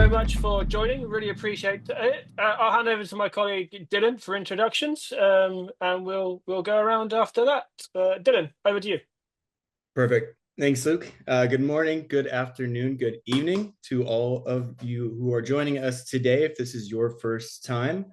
very much for joining. Really appreciate it. I'll hand over to my colleague Dylan for introductions, and we'll go around after that. Dylan, over to you. Perfect. Thanks, Luke. Good morning, good afternoon, good evening to all of you who are joining us today. If this is your first time,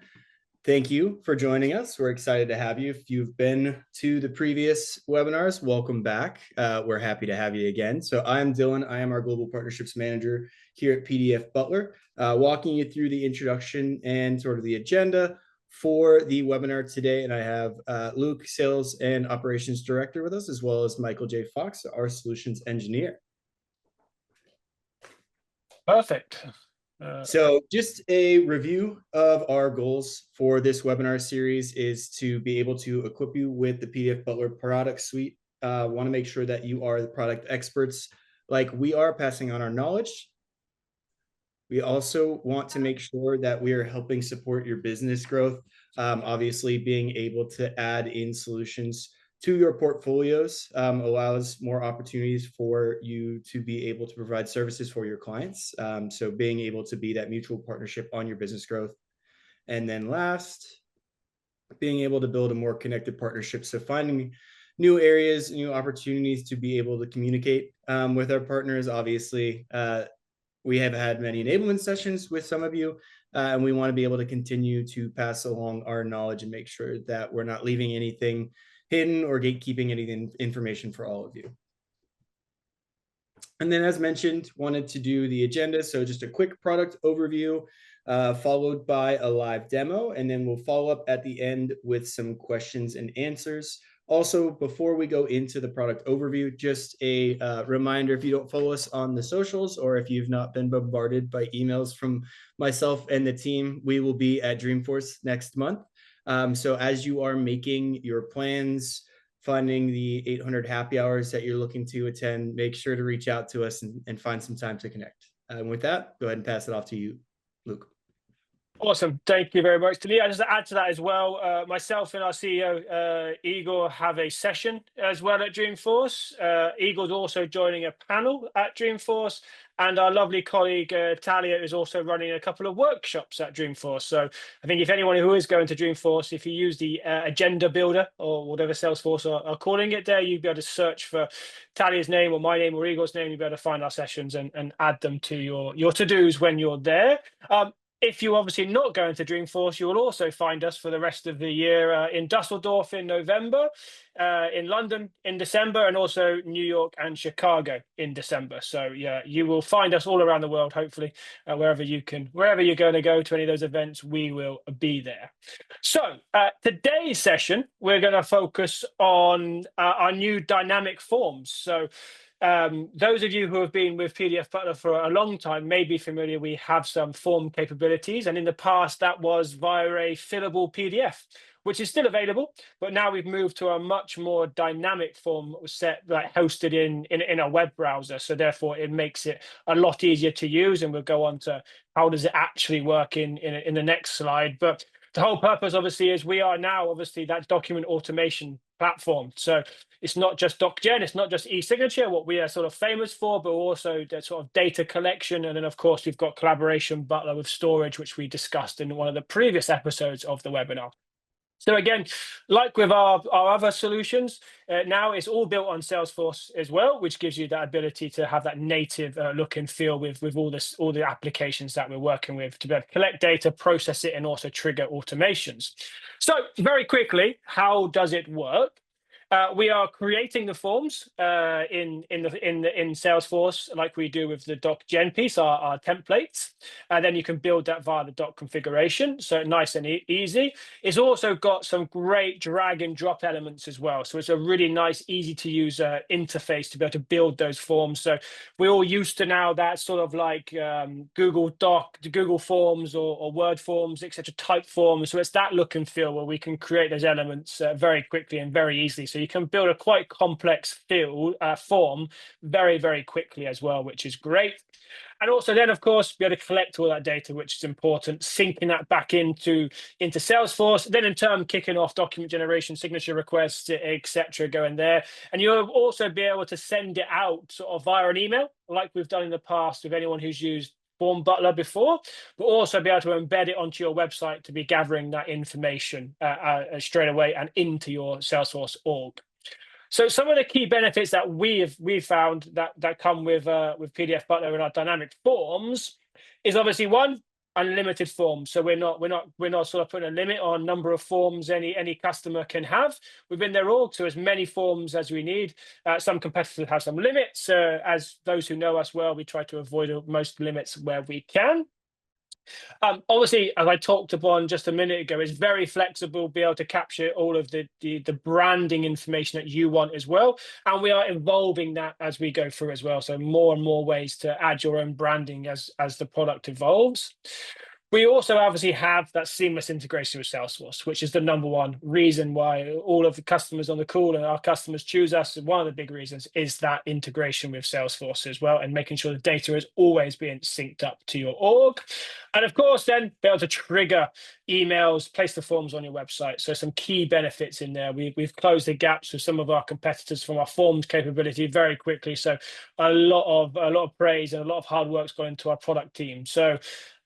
thank you for joining us. We're excited to have you. If you've been to the previous webinars, welcome back. We're happy to have you again. So I'm Dylan. I am our Global Partnerships Manager here at PDF Butler, walking you through the introduction and sort of the agenda for the webinar today. And I have Luke, Sales and Operations Director with us, as well as Michael J. Fox, our Solutions Engineer. Perfect. So just a review of our goals for this webinar series is to be able to equip you with the PDF Butler product suite. Want to make sure that you are the product experts like we are, passing on our knowledge. We also want to make sure that we are helping support your business growth. Obviously, being able to add in solutions to your portfolios allows more opportunities for you to be able to provide services for your clients. So being able to be that mutual partnership on your business growth. And then last, being able to build a more connected partnership. So finding new areas, new opportunities to be able to communicate with our partners. Obviously, we have had many enablement sessions with some of you, and we want to be able to continue to pass along our knowledge and make sure that we're not leaving anything hidden or gatekeeping any information for all of you. And then, as mentioned, wanted to do the agenda. So just a quick product overview, followed by a live demo, and then we'll follow up at the end with some questions and answers. Also, before we go into the product overview, just a reminder, if you don't follow us on the socials, or if you've not been bombarded by emails from myself and the team, we will be at Dreamforce next month. So as you are making your plans, finding the 800 happy hours that you're looking to attend, make sure to reach out to us and find some time to connect. And with that, go ahead and pass it off to you, Luke. Awesome. Thank you very much. To just add to that as well, myself and our CEO, Igor, have a session as well at Dreamforce. Igor's also joining a panel at Dreamforce. And our lovely colleague, Talia, is also running a couple of workshops at Dreamforce. So I think if anyone who is going to Dreamforce, if you use the agenda builder or whatever Salesforce are calling it there, you'll be able to search for Talia's name or my name or Igor's name. You'll be able to find our sessions and add them to your to-dos when you're there. If you're obviously not going to Dreamforce, you will also find us for the rest of the year in Dusseldorf in November, in London in December, and also New York and Chicago in December. So yeah, you will find us all around the world, hopefully, wherever you're going to go to any of those events, we will be there. So today's session, we're going to focus on our new dynamic forms. So those of you who have been with PDF Butler for a long time may be familiar. We have some form capabilities, and in the past that was via a fillable PDF, which is still available, but now we've moved to a much more dynamic form set, like hosted in a web browser. So therefore it makes it a lot easier to use, and we'll go on to how does it actually work in the next slide. But the whole purpose, obviously, is we are now obviously that document automation platform. So it's not just DocGen, it's not just e-signature, what we are sort of famous for, but also the sort of data collection. And then, of course, we've got Collaboration Butler with storage, which we discussed in one of the previous episodes of the webinar. So again, like with our other solutions, now it's all built on Salesforce as well, which gives you that ability to have that native look and feel with all the applications that we're working with to be able to collect data, process it, and also trigger automations. So very quickly, how does it work? We are creating the forms in Salesforce, like we do with the DocGen piece, our templates, and then you can build that via the doc configuration. So nice and easy. It's also got some great drag and drop elements as well. So it's a really nice, easy to use interface to be able to build those forms. So we're all used to now that sort of like Google Forms or Word forms, etc. type forms. So it's that look and feel where we can create those elements very quickly and very easily. So you can build a quite complex form very, very quickly as well, which is great. And also then, of course, be able to collect all that data, which is important, syncing that back into Salesforce, then in turn kicking off document generation, signature requests, etc., going there. And you'll also be able to send it out sort of via an email, like we've done in the past with anyone who's used form butler before, but also be able to embed it onto your website to be gathering that information straight away and into your Salesforce org. So some of the key benefits that we've found that come with PDF Butler and our dynamic forms is obviously one, unlimited forms. So we're not sort of putting a limit on number of forms any customer can have within their org. So as many forms as we need. Some competitors have some limits. As those who know us well, we try to avoid most limits where we can. Obviously, as I talked upon just a minute ago, it's very flexible, be able to capture all of the branding information that you want as well. And we are evolving that as we go through as well. So more and more ways to add your own branding as the product evolves. We also obviously have that seamless integration with Salesforce, which is the number one reason why all of the customers on the call and our customers choose us. And one of the big reasons is that integration with Salesforce as well, and making sure the data is always being synced up to your org. And of course, then be able to trigger emails, place the forms on your website. So some key benefits in there. We've closed the gaps with some of our competitors from our forms capability very quickly. So a lot of praise and a lot of hard work's gone into our product team. So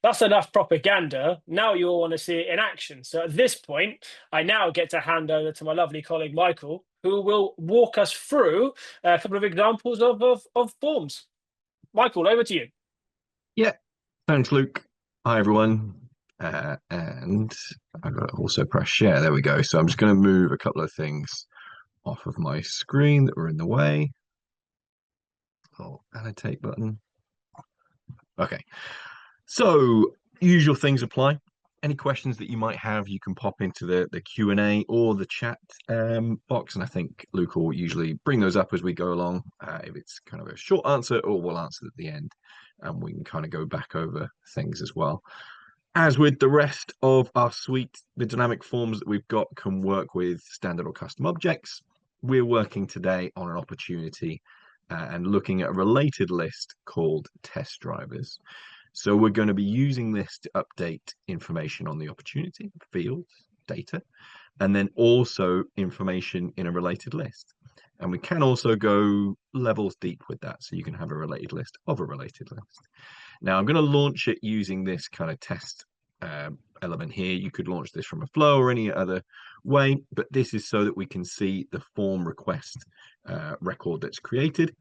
that's enough propaganda. Now you all want to see it in action. So at this point, I now get to hand over to my lovely colleague, Michael, who will walk us through a couple of examples of forms. Michael, over to you. Yeah, thanks, Luke. Hi, everyone. And I've got to also press share. There we go. So I'm just going to move a couple of things off of my screen that were in the way. Oh, annotate button. Okay. So usual things apply. Any questions that you might have, you can pop into the Q&A or the chat box. And I think Luke will usually bring those up as we go along. If it's kind of a short answer, or we'll answer at the end. And we can kind of go back over things as well. As with the rest of our suite, the dynamic forms that we've got can work with standard or custom objects. We're working today on an opportunity and looking at a related list called test drivers. So we're going to be using this to update information on the opportunity, fields, data, and then also information in a related list. And we can also go levels deep with that. So you can have a related list of a related list. Now I'm going to launch it using this kind of test element here. You could launch this from a flow or any other way, but this is so that we can see the form request record that's created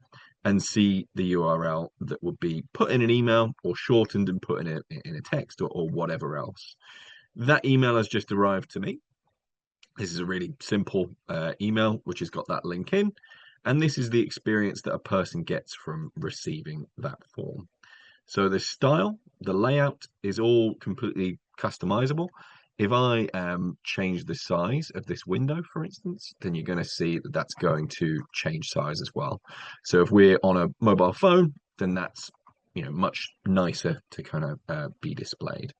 and see the URL that would be put in an email or shortened and put in a text or whatever else. That email has just arrived to me. This is a really simple email, which has got that link in. And this is the experience that a person gets from receiving that form. So the style, the layout is all completely customizable. If I change the size of this window, for instance, then you're going to see that that's going to change size as well. So if we're on a mobile phone, then that's much nicer to kind of be displayed.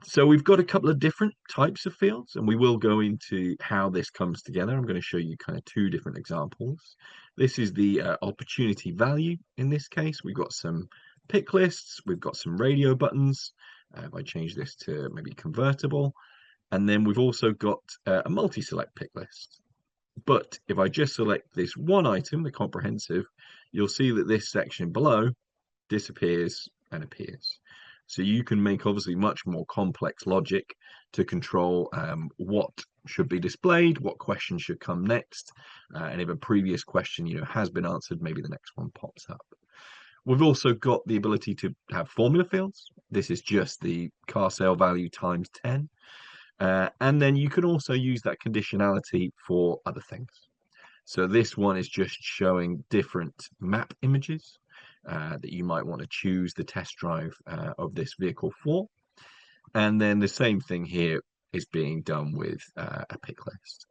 So we've got a couple of different types of fields, and we will go into how this comes together. I'm going to show you kind of two different examples. This is the opportunity value. In this case, we've got some pick lists, we've got some radio buttons. If I change this to maybe convertible, and then we've also got a multi-select pick list. But if I just select this one item, the comprehensive, you'll see that this section below disappears and appears. So you can make obviously much more complex logic to control what should be displayed, what question should come next, and if a previous question has been answered, maybe the next one pops up. We've also got the ability to have formula fields. This is just the car sale value times 10. And then you can also use that conditionality for other things. So this one is just showing different map images that you might want to choose the test drive of this vehicle for. And then the same thing here is being done with a pick list.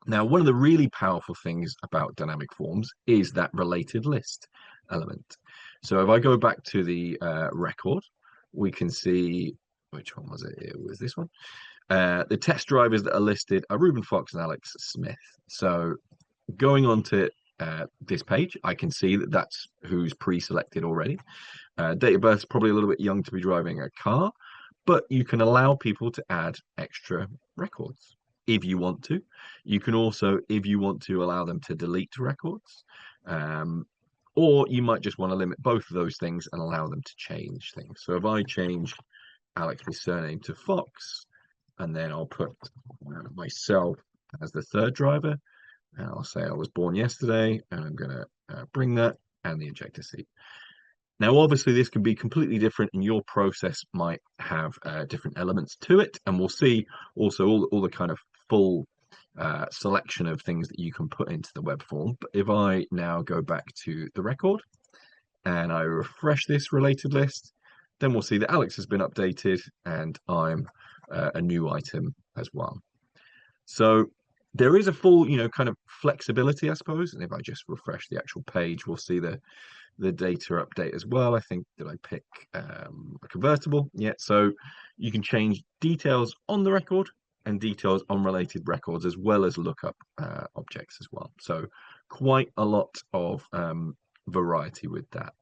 Now, one of the really powerful things about dynamic forms is that related list element. So if I go back to the record, we can see, which one was it? It was this one. The test drivers that are listed are Ruben Fox and Alex Smith. So going on to this page, I can see that that's who's pre-selected already. Date of birth is probably a little bit young to be driving a car, but you can allow people to add extra records if you want to. You can also, if you want to, allow them to delete records. Or you might just want to limit both of those things and allow them to change things. So if I change Alex's surname to Fox, and then I'll put myself as the third driver, and I'll say I was born yesterday, and I'm going to bring that and the ejector seat. Now, obviously, this can be completely different, and your process might have different elements to it. And we'll see also all the kind of full selection of things that you can put into the web form. But if I now go back to the record and I refresh this related list, then we'll see that Alex has been updated and I'm a new item as well. So there is a full, kind of flexibility, I suppose. And if I just refresh the actual page, we'll see the data update as well. I think that I pick a convertible. Yeah, so you can change details on the record and details on related records, as well as lookup objects as well. So quite a lot of variety with that.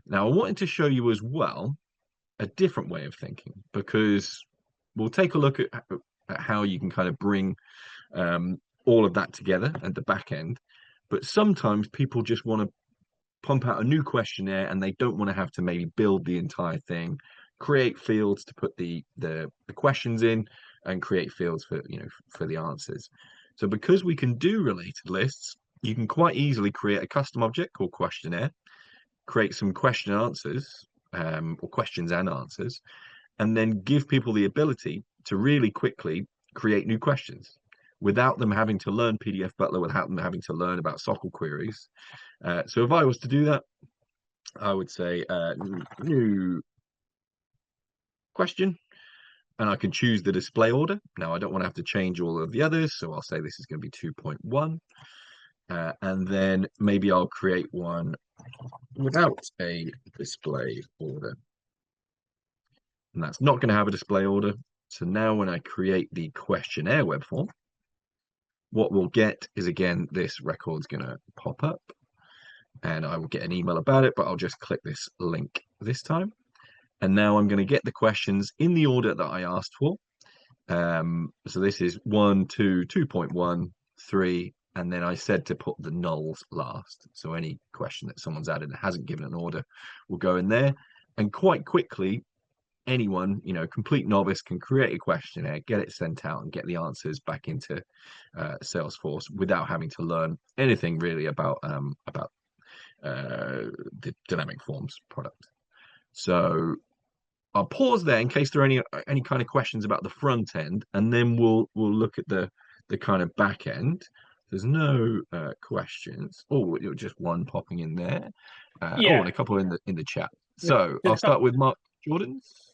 Now, I wanted to show you as well a different way of thinking, because we'll take a look at how you can kind of bring all of that together at the back end. But sometimes people just want to pump out a new questionnaire and they don't want to have to maybe build the entire thing, create fields to put the questions in, and create fields for for the answers. So because we can do related lists, you can quite easily create a custom object called questionnaire, create some question answers or questions and answers, and then give people the ability to really quickly create new questions without them having to learn PDF Butler, without them having to learn about SOQL queries. So if I was to do that, I would say new question, and I can choose the display order. Now, I don't want to have to change all of the others, so I'll say this is going to be 2.1. And then maybe I'll create one without a display order. And that's not going to have a display order. So now when I create the questionnaire web form, what we'll get is, again, this record's going to pop up. And I will get an email about it, but I'll just click this link this time. And now I'm going to get the questions in the order that I asked for. So this is 1, 2, 2.1, 3, and then I said to put the nulls last. So any question that someone's added that hasn't given an order will go in there. And quite quickly, anyone, complete novice can create a questionnaire, get it sent out, and get the answers back into Salesforce without having to learn anything really about the dynamic forms product. So I'll pause there in case there are any kind of questions about the front end, and then we'll look at the kind of back end. There's no questions. Oh, just one popping in there. Yeah. Oh, and a couple in the chat. So I'll start with Mark Jordan's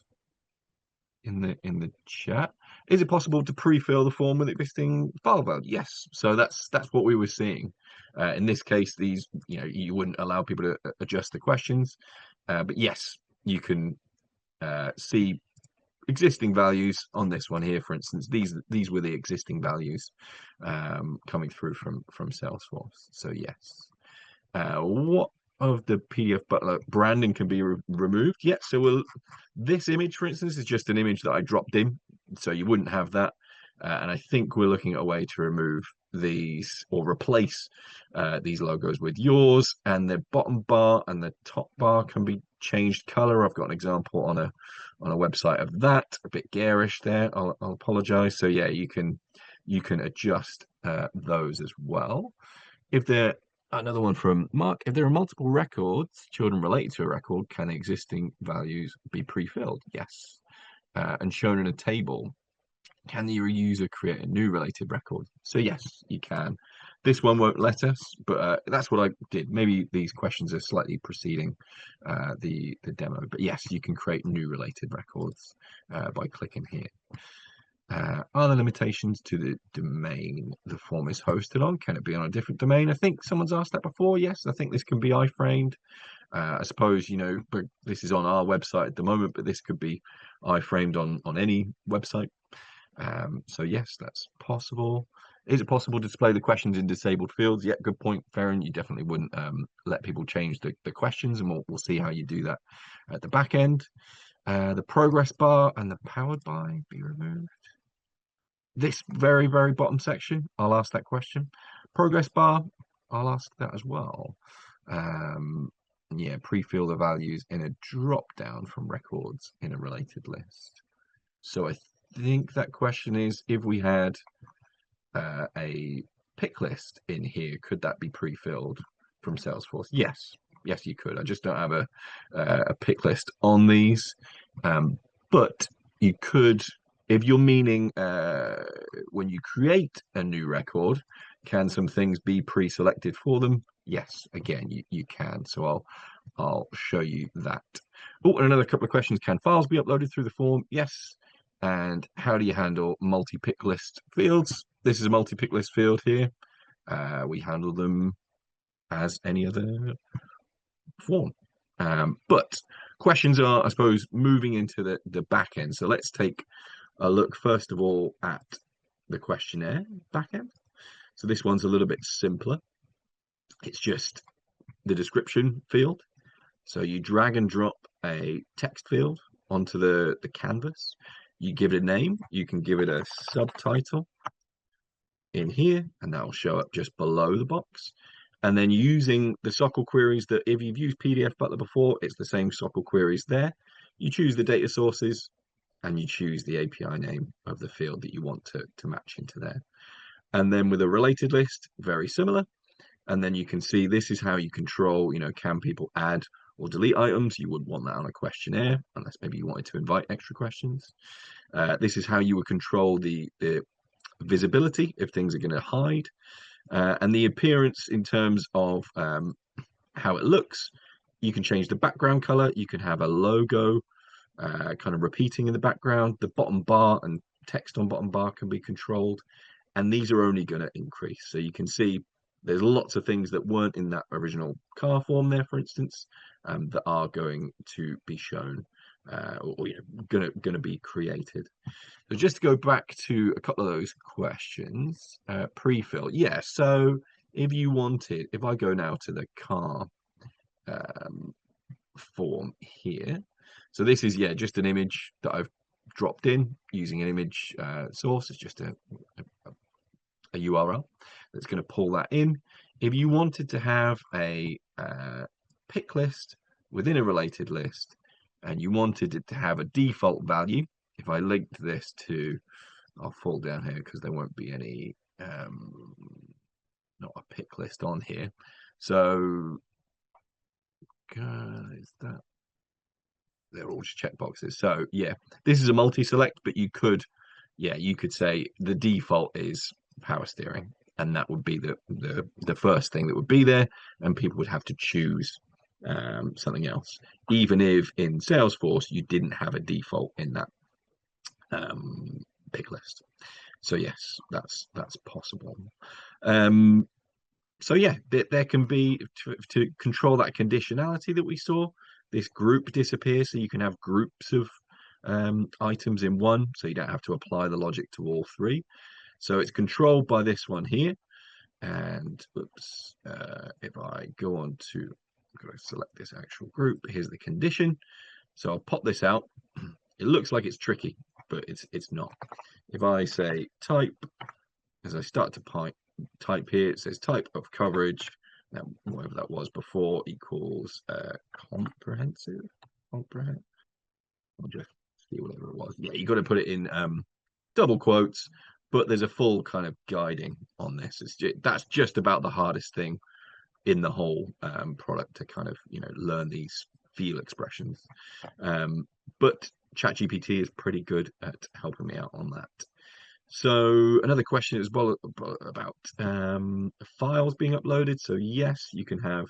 in the chat. Is it possible to pre-fill the form with existing file value? Yes. So that's what we were seeing. In this case, these you wouldn't allow people to adjust the questions, but yes, you can see existing values on this one here. For instance, these were the existing values coming through from Salesforce. So yes. What of the PDF Butler branding can be removed? Yeah, so this image, for instance, is just an image that I dropped in, so you wouldn't have that. And I think we're looking at a way to remove these or replace these logos with yours, and the bottom bar and the top bar can be changed color. I've got an example on a website of that, a bit garish there. I'll apologize. So yeah, you can adjust those as well. If they're Another one from Mark. If there are multiple records, children related to a record, can the existing values be pre-filled? Yes. And shown in a table, can the user create a new related record? So yes, you can. This one won't let us, but that's what I did. Maybe these questions are slightly preceding the demo, but yes, you can create new related records by clicking here. Are there limitations to the domain the form is hosted on? Can it be on a different domain? I think someone's asked that before. Yes, I think this can be iframed. I suppose, but this is on our website at the moment, but this could be iframed on any website. So yes, that's possible. Is it possible to display the questions in disabled fields? Yeah, good point, Farron. You definitely wouldn't let people change the questions, and we'll see how you do that at the back end. The progress bar and the powered by be removed. This very, bottom section, I'll ask that question. Progress bar, I'll ask that as well. Yeah, pre-fill the values in a drop down from records in a related list. So I think that question is, if we had a pick list in here, could that be pre-filled from Salesforce? Yes, yes, you could. I just don't have a pick list on these, but you could, if you're meaning when you create a new record, can some things be pre-selected for them? Yes, again, you can. So I'll show you that. Oh, and another couple of questions. Can files be uploaded through the form? Yes. And how do you handle multi-pick list fields? This is a multi-pick list field here. We handle them as any other form. But questions are, I suppose, moving into the back end. So let's take a look, first of all, at the questionnaire back end. So this one's a little bit simpler. It's just the description field. So you drag and drop a text field onto the canvas. You give it a name. You can give it a subtitle in here, and that will show up just below the box. And then using the SOQL queries that, if you've used PDF Butler before, it's the same SOQL queries there. You choose the data sources and you choose the API name of the field that you want to match into there. And then with a related list, very similar. And then you can see this is how you control, can people add or delete items? You wouldn't want that on a questionnaire unless maybe you wanted to invite extra questions. This is how you would control the visibility if things are going to hide, and the appearance in terms of how it looks. You can change the background color. You can have a logo kind of repeating in the background. The bottom bar and text on bottom bar can be controlled, and these are only going to increase. So you can see there's lots of things that weren't in that original car form there, for instance, that are going to be shown or going to be created. So just to go back to a couple of those questions, pre-fill. Yeah, so if you wanted, if I go now to the car form here, so this is, just an image that I've dropped in using an image source. It's just a URL that's going to pull that in. If you wanted to have a pick list within a related list and you wanted it to have a default value, if I linked this to, I'll fall down here because there won't be any not a pick list on here. So is that, they're all just checkboxes. So yeah, this is a multi-select, but you could say the default is power steering, and that would be the first thing that would be there, and people would have to choose something else, even if in Salesforce you didn't have a default in that pick list. So yes, that's possible. So yeah, there can be, to control that conditionality that we saw, this group disappears, so you can have groups of items in one, so you don't have to apply the logic to all three. So it's controlled by this one here. And oops, if I go on to, I'm going to select this actual group, here's the condition. So I'll pop this out. It looks like it's tricky, but it's not. If I say type, as I start to type here, it says type of coverage, now whatever that was before, equals comprehensive. I'll just see whatever it was. Yeah, you got to put it in double quotes, but there's a full kind of guiding on this. That's just about the hardest thing in the whole product, to kind of learn these field expressions. But ChatGPT is pretty good at helping me out on that. So another question as well about files being uploaded. So yes, you can have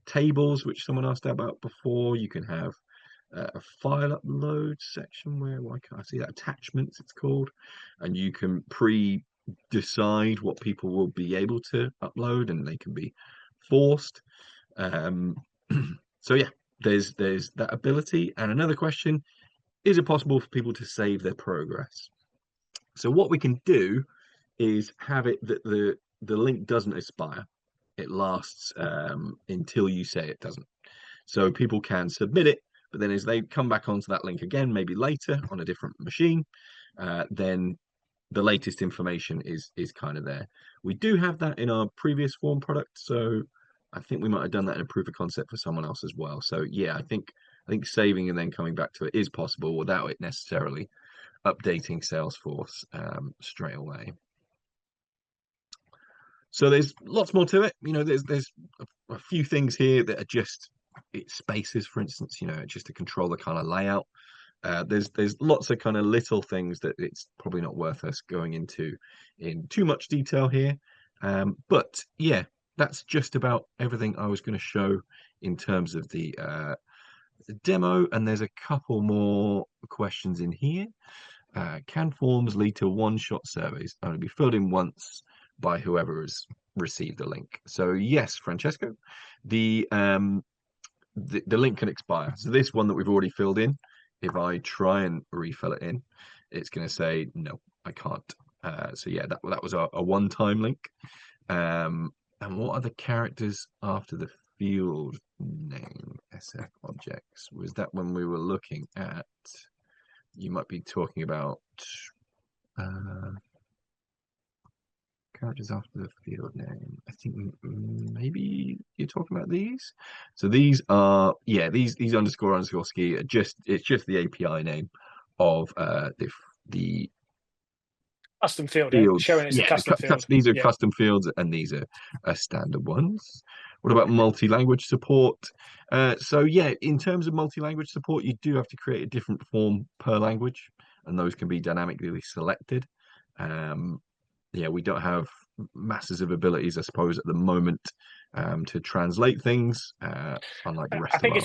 tables, which someone asked about before. You can have a file upload section why can't I see that? Attachments, it's called, and you can decide what people will be able to upload, and they can be forced. So yeah, there's that ability. And another question, is it possible for people to save their progress? So what we can do is have it that the link doesn't expire. It lasts until you say it doesn't. So people can submit it, but then as they come back onto that link again, maybe later on a different machine, then the latest information is kind of there. We do have that in our previous form product. So I think we might have done that in a proof of concept for someone else as well. So yeah, I think saving and then coming back to it is possible without it necessarily updating Salesforce straight away. So there's lots more to it. You know, there's a few things here that are just spaces, for instance. You know, just to control the kind of layout. There's lots of kind of little things that it's probably not worth us going into in too much detail here. But yeah, that's just about everything I was going to show in terms of the demo. And there's a couple more questions in here. Can forms lead to one-shot surveys only be filled in once by whoever has received the link? So yes, Francesco, the link can expire. So this one that we've already filled in, if I try and refill it in, it's going to say no, I can't. So yeah, that was a one-time link. And what are the characters after the field name? SF objects. Was that when we were looking at? You might be talking about characters after the field name. I think maybe you're talking about these. So these are these underscore ski are just it's just the API name of the custom field, fields. showing it's a custom field. These are custom fields, and these are standard ones. What about multi-language support? So yeah, in terms of multi-language support, you do have to create a different form per language, and those can be dynamically selected. Yeah, we don't have masses of abilities, I suppose, at the moment to translate things, unlike the rest I think of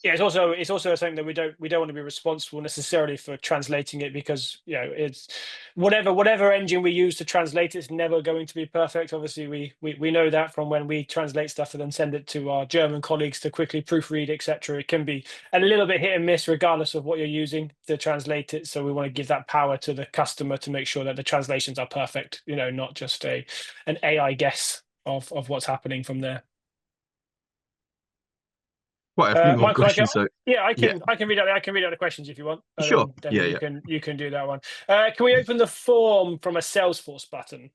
it's also something that we don't want to be responsible necessarily for translating it, because it's whatever engine we use to translate it's never going to be perfect. Obviously, we know that from when we translate stuff and then send it to our German colleagues to quickly proofread, etc. It can be a little bit hit and miss regardless of what you're using to translate it. So we want to give that power to the customer to make sure that the translations are perfect. Not just an AI guess of what's happening from there. Quite a few more Michael, questions. I can read out the questions if you want. Sure. Then you can do that one. Can we open the form from a Salesforce button?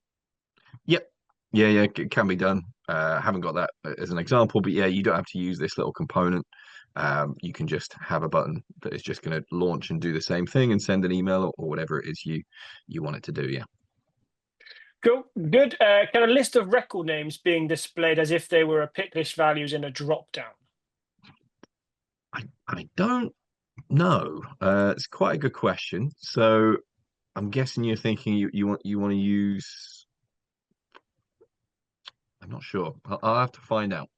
Yep. Yeah, it can be done. Haven't got that as an example, but yeah, you don't have to use this little component. You can just have a button that is just going to launch and do the same thing and send an email or whatever it is you want it to do. Yeah. Cool. Good. Can a list of record names being displayed as if they were a pick list values in a drop down? I don't know. It's quite a good question. So I'm guessing you're thinking you want to use. I'm not sure. I'll have to find out.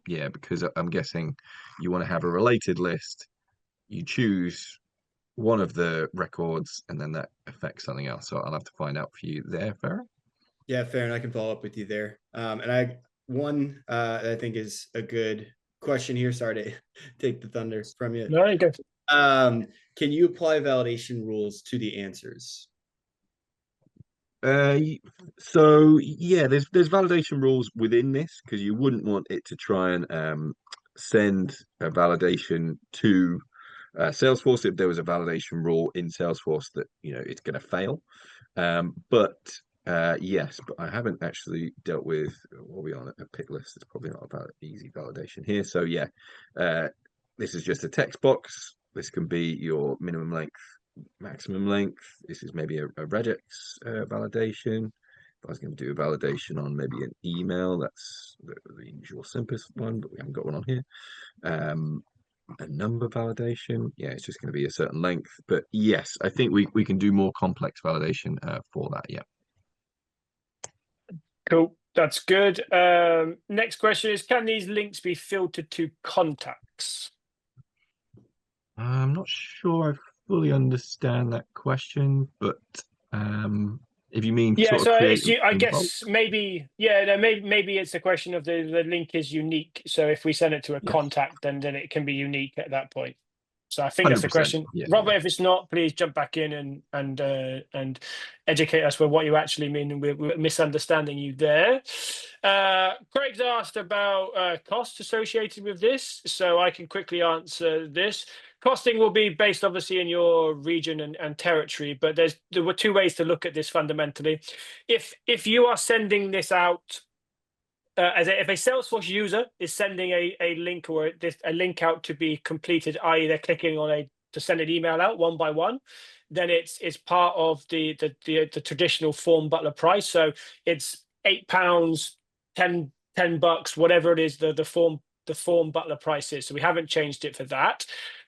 Yeah, because I'm guessing you want to have a related list. You choose one of the records, and then that affects something else. So I'll have to find out for you there, Farah. Yeah, fair, and I can follow up with you there. And one I think is a good question here. Sorry to take the thunder from you. No, you go. Can you apply validation rules to the answers? So yeah, there's validation rules within this, because you wouldn't want it to try and send a validation to Salesforce if there was a validation rule in Salesforce that it's going to fail. But yes, but I haven't actually dealt with what are we on a pick list. It's probably not about easy validation here. So yeah, this is just a text box. This can be your minimum length, maximum length. This is maybe a regex validation. If I was going to do a validation on maybe an email, that's the usual simplest one, but we haven't got one on here. A number validation, yeah, it's just going to be a certain length. But yes, I think we can do more complex validation for that. Yeah. Cool. That's good. Next question is, can these links be filtered to contacts? I'm not sure I fully understand that question, but if you mean yeah, so I guess maybe it's a question of the link is unique. So if we send it to a contact, then it can be unique at that point. So I think that's the question. Yeah, Robert, if it's not, please jump back in and educate us with what you actually mean, and we're misunderstanding you there. Craig's asked about costs associated with this, so I can quickly answer this. Costing will be based obviously in your region and territory, but there were two ways to look at this fundamentally. If you are sending this out if a Salesforce user is sending a link or a link out to be completed, i.e. they're clicking on to send an email out one by one, then it's part of the traditional form butler price. So it's £8, 10 bucks, whatever it is, the form butler price is. So we haven't changed it for that.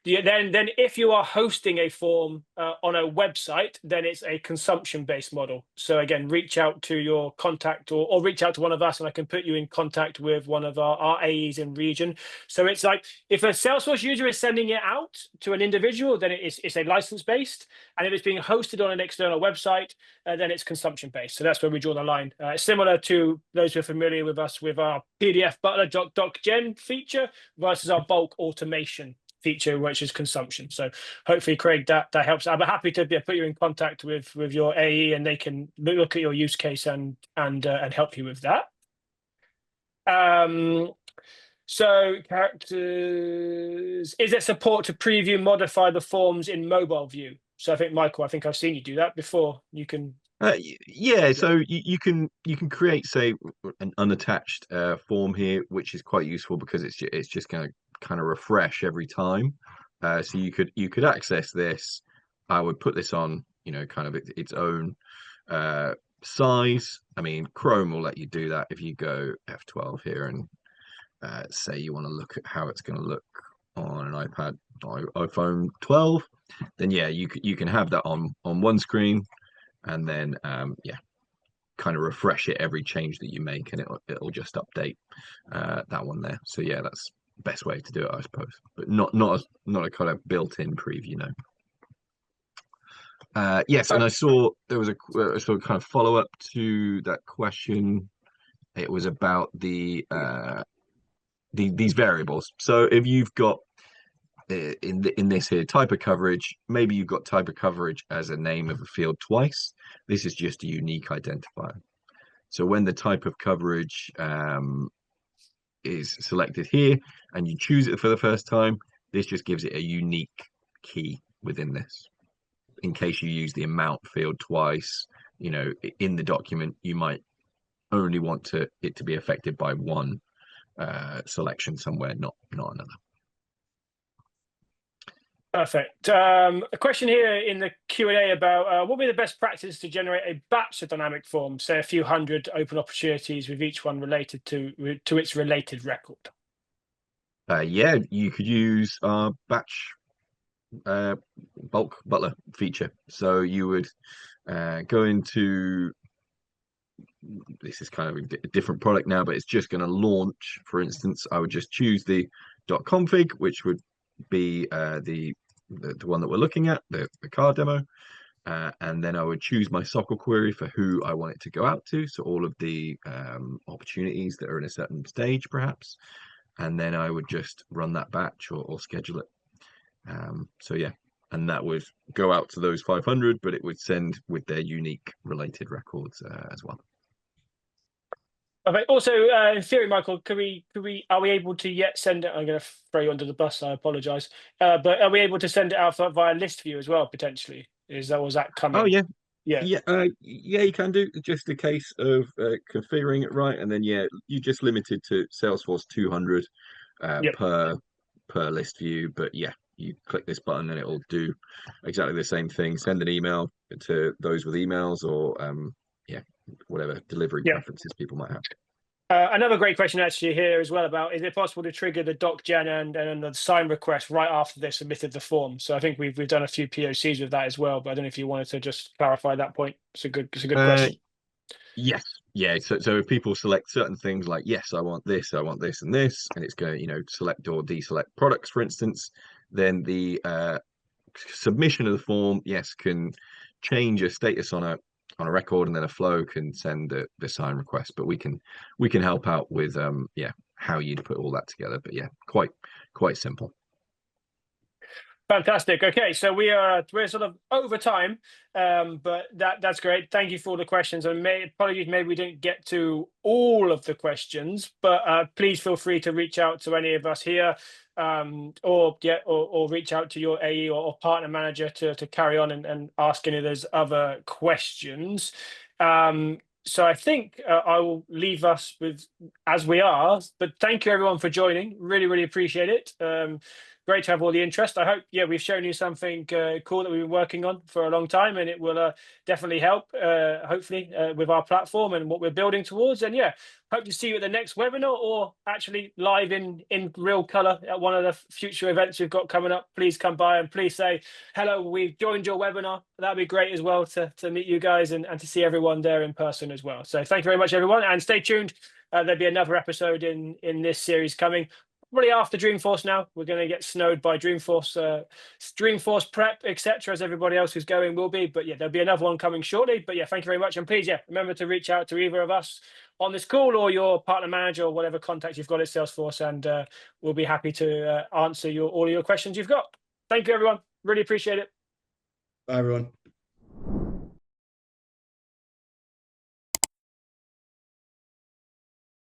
Then if you are hosting a form on a website, then it's a consumption-based model. So again, reach out to your contact or reach out to one of us, and I can put you in contact with one of our AEs in region. So it's like, if a Salesforce user is sending it out to an individual, then it's a license-based. And if it's being hosted on an external website, then it's consumption-based. So that's where we draw the line. Similar to those who are familiar with us with our PDF Butler DocGen feature versus our bulk automation feature, which is consumption. So hopefully, Craig, that helps. I'm happy to put you in contact with your AE, and they can look at your use case and help you with that. So characters, is there support to preview, modify the forms in mobile view? So I think, Michael, I think I've seen you do that before. You can. Yeah, so you can create, say, an unattached form here, which is quite useful because it's just going to kind of refresh every time. So you could access this. I would put this on, kind of its own size. I mean, Chrome will let you do that if you go F12 here and say you want to look at how it's going to look on an iPhone 12. Then yeah, you can have that on one screen. And then kind of refresh it every change that you make, and it'll just update that one there. So yeah, that's the best way to do it, I suppose, but not a kind of built-in preview, yes, and I saw there was a sort of kind of follow-up to that question. It was about these variables. So if you've got in this here type of coverage, maybe you've got type of coverage as a name of a field twice. This is just a unique identifier. So when the type of coverage is selected here and you choose it for the first time, this just gives it a unique key within this. In case you use the amount field twice, in the document, you might only want it to be affected by one selection somewhere, not another. Perfect. A question here in the Q&A about what would be the best practice to generate a batch of dynamic forms, say a few hundred open opportunities with each one related to its related record? Yeah, you could use our batch bulk butler feature. So you would go into, this is kind of a different product now, but it's just going to launch. For instance, I would just choose the .config, which would be the one that we're looking at, the car demo, and then I would choose my SOQL query for who I want it to go out to, so all of the opportunities that are in a certain stage perhaps, and then I would just run that batch or schedule it. So yeah, and that would go out to those 500, but it would send with their unique related records as well. Okay. Also, in theory, Michael, are we able to yet send it? I'm going to throw you under the bus. I apologize, but are we able to send it out via list view as well potentially? Was that coming? Oh yeah, yeah. You can do. Just a case of configuring it right, and then yeah, you just limited to Salesforce 200 per list view. But yeah, you click this button and it'll do exactly the same thing. Send an email to those with emails, or whatever delivery preferences people might have. Another great question actually here as well about, is it possible to trigger the DocGen and the sign request right after they submitted the form? So I think we've done a few POCs with that as well, but I don't know if you wanted to just clarify that point. It's a good question. Yes. Yeah. So if people select certain things like, yes, I want this and this, and it's going to, select or deselect products, for instance, then the submission of the form, yes, can change a status on a record, and then a flow can send the sign request. But we can help out with how you'd put all that together. But yeah, quite simple. Fantastic. Okay, so we're sort of over time, but that's great. Thank you for all the questions. And apologies, maybe we didn't get to all of the questions, but please feel free to reach out to any of us here, or reach out to your AE or partner manager to carry on and ask any of those other questions. So I think I will leave us with as we are. But thank you everyone for joining. Really, really appreciate it. Great to have all the interest. I hope, yeah, we've shown you something cool that we've been working on for a long time, and it will definitely help, hopefully, with our platform and what we're building towards. And yeah, hope to see you at the next webinar, or actually live in real color at one of the future events we've got coming up. Please come by and please say hello, we've joined your webinar. That'd be great as well to meet you guys and to see everyone there in person as well. So thank you very much, everyone, and stay tuned. There'll be another episode in this series coming. Probably after Dreamforce now. We're going to get snowed by Dreamforce, Dreamforce prep, etc., as everybody else who's going will be. But yeah, there'll be another one coming shortly. But yeah, thank you very much. And please, yeah, remember to reach out to either of us on this call or your partner manager or whatever contact you've got at Salesforce, and we'll be happy to answer all of your questions you've got. Thank you, everyone. Really appreciate it. Bye, everyone.